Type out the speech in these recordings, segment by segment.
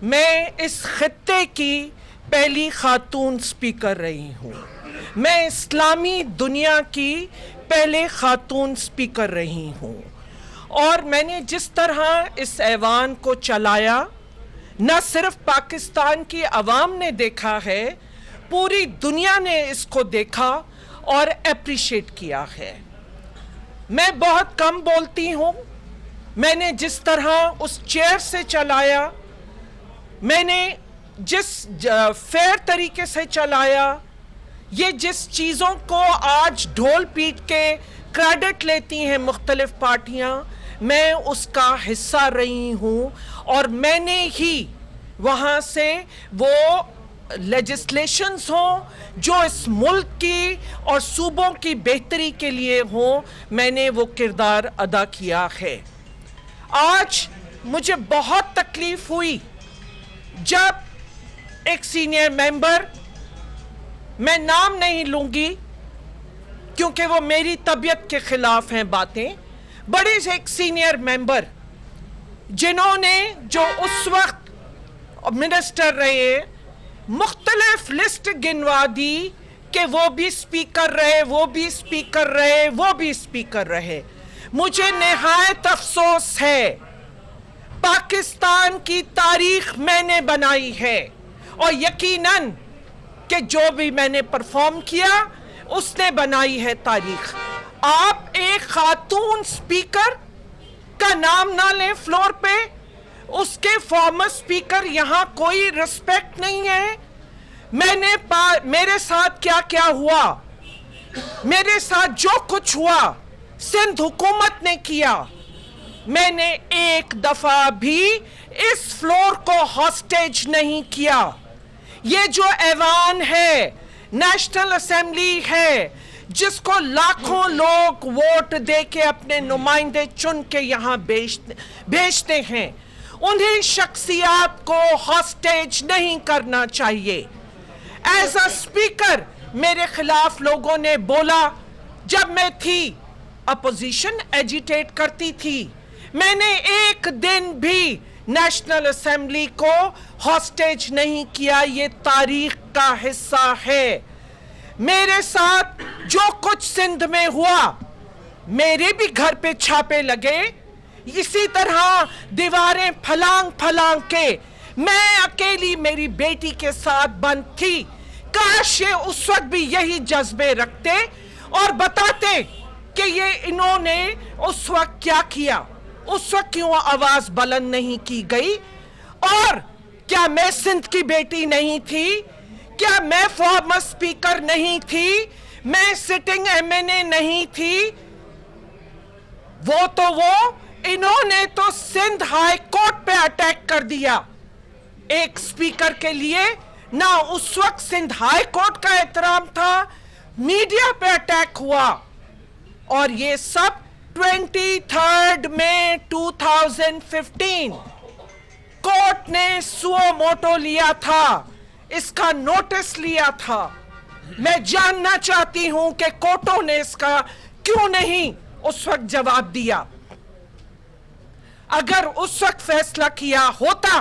मैं इस खित्ते की पहली खातून स्पीकर रही हूँ। मैं इस्लामी दुनिया की पहले खातून स्पीकर रही हूँ और मैंने जिस तरह इस ऐवान को चलाया, न सिर्फ पाकिस्तान की आवाम ने देखा है, पूरी दुनिया ने इसको देखा और एप्रिशिएट किया है। मैं बहुत कम बोलती हूँ। मैंने जिस तरह उस चेयर से चलाया, मैंने जिस फेयर तरीके से चलाया, ये जिस चीज़ों को आज ढोल पीट के क्रेडिट लेती हैं मुख्तलिफ पार्टियां, मैं उसका हिस्सा रही हूँ और मैंने ही वहाँ से वो लेजिस्लेशंस हों जो इस मुल्क की और सूबों की बेहतरी के लिए हों, मैंने वो किरदार अदा किया है। आज मुझे बहुत तकलीफ हुई जब एक सीनियर मेंबर, मैं नाम नहीं लूंगी क्योंकि वो मेरी तबीयत के खिलाफ हैं बातें, बड़े से एक सीनियर मेंबर जिन्होंने जो उस वक्त मिनिस्टर रहे, मुख्तलिफ लिस्ट गिनवा दी कि वो भी स्पीकर रहे, वो भी स्पीकर रहे, वो भी स्पीकर रहे। मुझे निहायत अफसोस है, पाकिस्तान की तारीख मैंने बनाई है और यकीनन कि जो भी मैंने परफॉर्म किया उसने बनाई है तारीख। आप एक खातून स्पीकर का नाम ना लें फ्लोर पे, उसके फॉर्मर स्पीकर यहां कोई रिस्पेक्ट नहीं है। मेरे साथ क्या क्या हुआ, मेरे साथ जो कुछ हुआ सिंध हुकूमत ने किया। मैंने एक दफा भी इस फ्लोर को हॉस्टेज नहीं किया। ये जो ऐवान है, नेशनल असेंबली है, जिसको लाखों लोग वोट दे के अपने नुमाइंदे चुन के यहाँ भेजते हैं, उन्हें शख्सियात को हॉस्टेज नहीं करना चाहिए। एज अ स्पीकर मेरे खिलाफ लोगों ने बोला, जब मैं थी अपोजिशन एजिटेट करती थी, मैंने एक दिन भी नेशनल असेंबली को हॉस्टेज नहीं किया। ये तारीख का हिस्सा है। मेरे साथ जो कुछ सिंध में हुआ, मेरे भी घर पे छापे लगे, इसी तरह दीवारें फलांग फलांग के मैं अकेली मेरी बेटी के साथ बंद थी। काश ये उस वक्त भी यही जज्बे रखते और बताते कि ये इन्होंने उस वक्त क्या किया, उस वक्त क्यों आवाज बुलंद नहीं की गई। और क्या मैं सिंध की बेटी नहीं थी? क्या मैं फॉर्मर स्पीकर नहीं थी? मैं सिटिंग एमएनए नहीं थी? इन्होंने तो सिंध हाई कोर्ट पे अटैक कर दिया एक स्पीकर के लिए। ना उस वक्त सिंध हाई कोर्ट का एहतराम था, मीडिया पे अटैक हुआ। और ये सब 23 मई 2015 कोर्ट ने सुओ मोटो लिया था, इसका नोटिस लिया था। मैं जानना चाहती हूं कि कोर्टों ने इसका क्यों नहीं उस वक्त जवाब दिया। अगर उस वक्त फैसला किया होता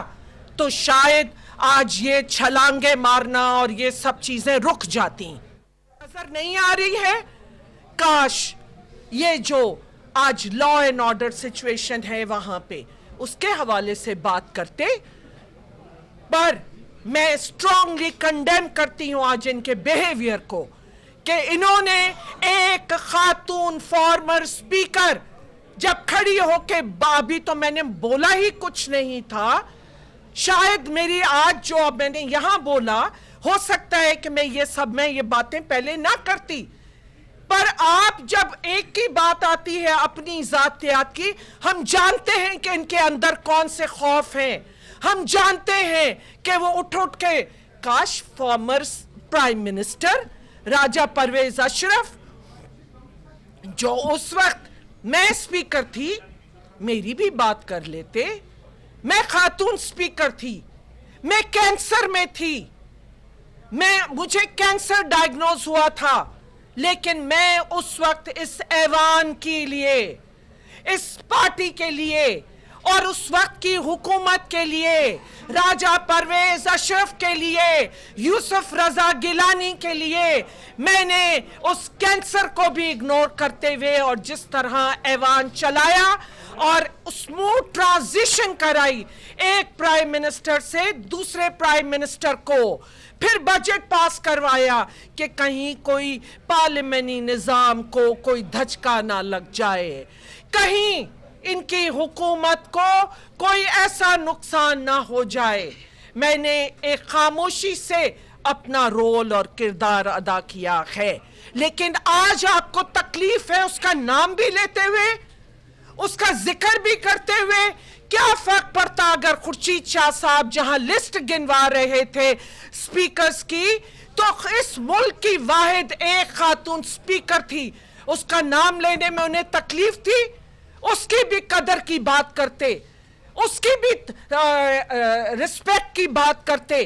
तो शायद आज ये छलांगे मारना और ये सब चीजें रुक जाती। नजर नहीं आ रही है? काश ये जो आज लॉ एंड ऑर्डर सिचुएशन है वहां पे उसके हवाले से बात करते। पर मैं स्ट्रांगली कंडेम करती हूं आज इनके बिहेवियर को कि इन्होंने एक खातून फॉर्मर स्पीकर जब खड़ी होके, अभी तो मैंने बोला ही कुछ नहीं था, शायद मेरी आज जो अब मैंने यहां बोला, हो सकता है कि मैं ये बातें पहले ना करती। पर आप जब एक की बात आती है अपनी जातियात की, हम जानते हैं कि इनके अंदर कौन से खौफ हैं। हम जानते हैं कि वो उठ के, काश फॉर्मर प्राइम मिनिस्टर राजा परवेज अशरफ, जो उस वक्त मैं स्पीकर थी, मेरी भी बात कर लेते। मैं खातून स्पीकर थी, मैं कैंसर में थी, मुझे कैंसर डायग्नोज हुआ था, लेकिन मैं उस वक्त इस ऐवान के लिए, इस पार्टी के लिए और उस वक्त की हुकूमत के लिए, राजा परवेज अशरफ के लिए, यूसुफ रजा गिलानी के लिए मैंने उस कैंसर को भी इग्नोर करते हुए और जिस तरह ऐवान चलाया और स्मूथ ट्रांजिशन कराई एक प्राइम मिनिस्टर से दूसरे प्राइम मिनिस्टर को, फिर बजट पास करवाया कि कहीं कोई पार्लियामेंटी निजाम को कोई धचका ना लग जाए, कहीं इनकी हुकूमत को कोई ऐसा नुकसान ना हो जाए। मैंने एक खामोशी से अपना रोल और किरदार अदा किया है, लेकिन आज आपको तकलीफ है उसका नाम भी लेते हुए, उसका जिक्र भी करते हुए। क्या फर्क पड़ता अगर खुर्शीद शाह साहब जहां लिस्ट गिनवा रहे थे स्पीकर्स की, तो इस मुल्क की वाहिद एक खातून स्पीकर थी, उसका नाम लेने में उन्हें तकलीफ थी? उसकी भी कदर की बात करते, उसकी भी रिस्पेक्ट की बात करते।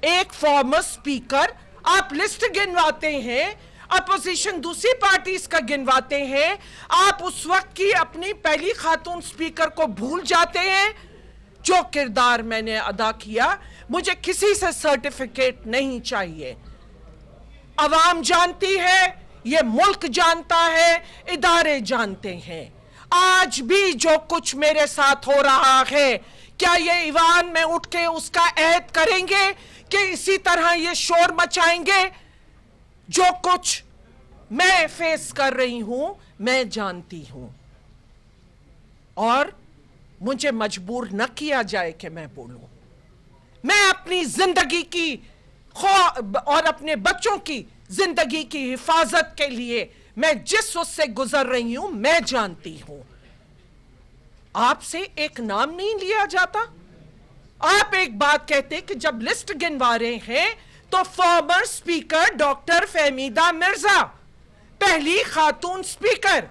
एक फॉर्मर स्पीकर आप लिस्ट गिनवाते हैं, अपोजिशन दूसरी पार्टीज का गिनवाते हैं, आप उस वक्त की अपनी पहली खातून स्पीकर को भूल जाते हैं। जो किरदार मैंने अदा किया, मुझे किसी से सर्टिफिकेट नहीं चाहिए। अवाम जानती है, ये मुल्क जानता है, इदारे जानते हैं। आज भी जो कुछ मेरे साथ हो रहा है, क्या ये ईवान में उठ के उसका ऐद करेंगे कि इसी तरह ये शोर मचाएंगे? जो कुछ मैं फेस कर रही हूं मैं जानती हूं और मुझे मजबूर न किया जाए कि मैं बोलूं। मैं अपनी जिंदगी की और अपने बच्चों की जिंदगी की हिफाजत के लिए मैं जिस उससे गुजर रही हूं मैं जानती हूं। आपसे एक नाम नहीं लिया जाता। आप एक बात कहते कि जब लिस्ट गिनवा रहे हैं तो farmer speaker doctor Fahmida Mirza, पहली खातून स्पीकर,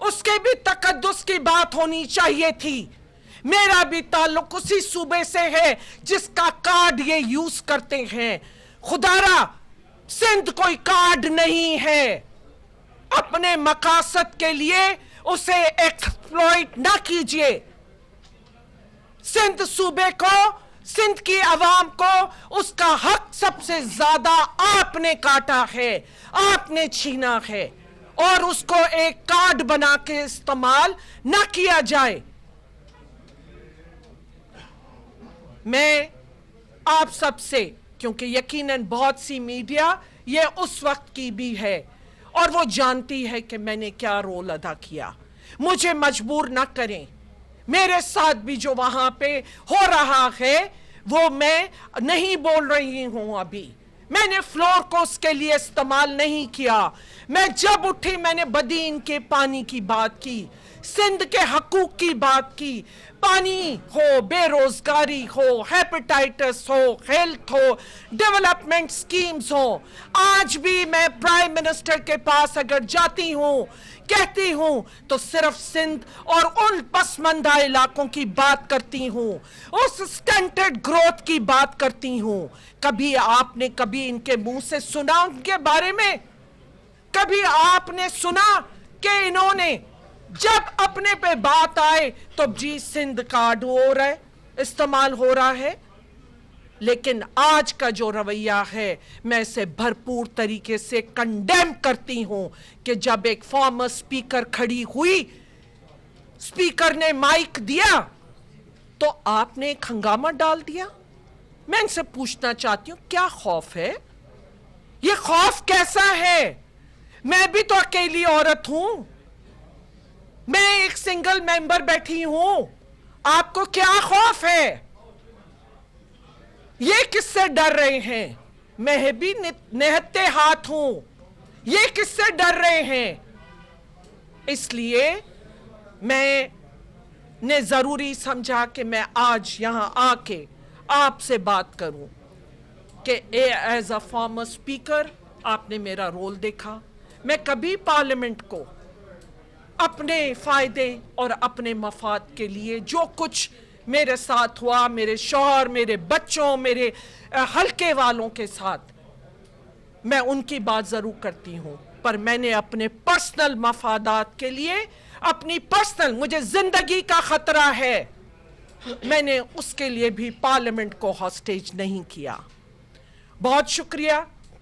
उसके भी तकद्दुस की बात होनी चाहिए थी। मेरा भी ताल्लुक उसी सूबे से है जिसका कार्ड ये यूज करते हैं। खुदारा, सिंध कोई कार्ड नहीं है। अपने मकासद के लिए उसे एक्सप्लॉइट ना कीजिए। सिंध सूबे को, सिंध की आवाम को उसका हक सबसे ज्यादा आपने काटा है, आपने छीना है और उसको एक कार्ड बना के इस्तेमाल ना किया जाए। मैं आप सबसे, क्योंकि यकीनन बहुत सी मीडिया ये उस वक्त की भी है और वो जानती है कि मैंने क्या रोल अदा किया, मुझे मजबूर ना करें। मेरे साथ भी जो वहां पे हो रहा है वो मैं नहीं बोल रही हूं। अभी मैंने फ्लोर को उसके लिए इस्तेमाल नहीं किया। मैं जब उठी मैंने बदीन के पानी की बात की, सिंध के हकूक की बात की। पानी हो, बेरोजगारी हो, हेपेटाइटिस हो, हेल्थ हो, डेवलपमेंट स्कीम्स हो। आज भी मैं प्राइम मिनिस्टर के पास अगर जाती हूं, कहती हूं तो सिर्फ सिंध और उन पसमंदा इलाकों की बात करती हूं, उस स्टंटेड ग्रोथ की बात करती हूं। कभी आपने कभी इनके मुंह से सुना उनके बारे में? कभी आपने सुना कि इन्होंने जब अपने पे बात आए तो जी सिंध कार्ड हो रहा है, इस्तेमाल हो रहा है? लेकिन आज का जो रवैया है मैं इसे भरपूर तरीके से कंडेम करती हूं कि जब एक फॉर्मर स्पीकर खड़ी हुई, स्पीकर ने माइक दिया तो आपने एक हंगामा डाल दिया। मैं इनसे पूछना चाहती हूं क्या खौफ है? ये खौफ कैसा है? मैं भी तो अकेली औरत हूं, मैं एक सिंगल मेंबर बैठी हूं, आपको क्या खौफ है? ये किससे डर रहे हैं? मैं भी निहत्ते हाथ हूं, ये किससे डर रहे हैं? इसलिए मैंने जरूरी समझा कि मैं आज यहां आके आपसे बात करूं कि एज अ फॉर्मर स्पीकर आपने मेरा रोल देखा। मैं कभी पार्लियामेंट को अपने फायदे और अपने मफाद के लिए जो कुछ मेरे साथ हुआ, मेरे शौहर, मेरे बच्चों, मेरे हल्के वालों के साथ, मैं उनकी बात जरूर करती हूं, पर मैंने अपने पर्सनल मफादात के लिए अपनी पर्सनल, मुझे जिंदगी का खतरा है, मैंने उसके लिए भी पार्लियामेंट को हॉस्टेज नहीं किया। बहुत शुक्रिया।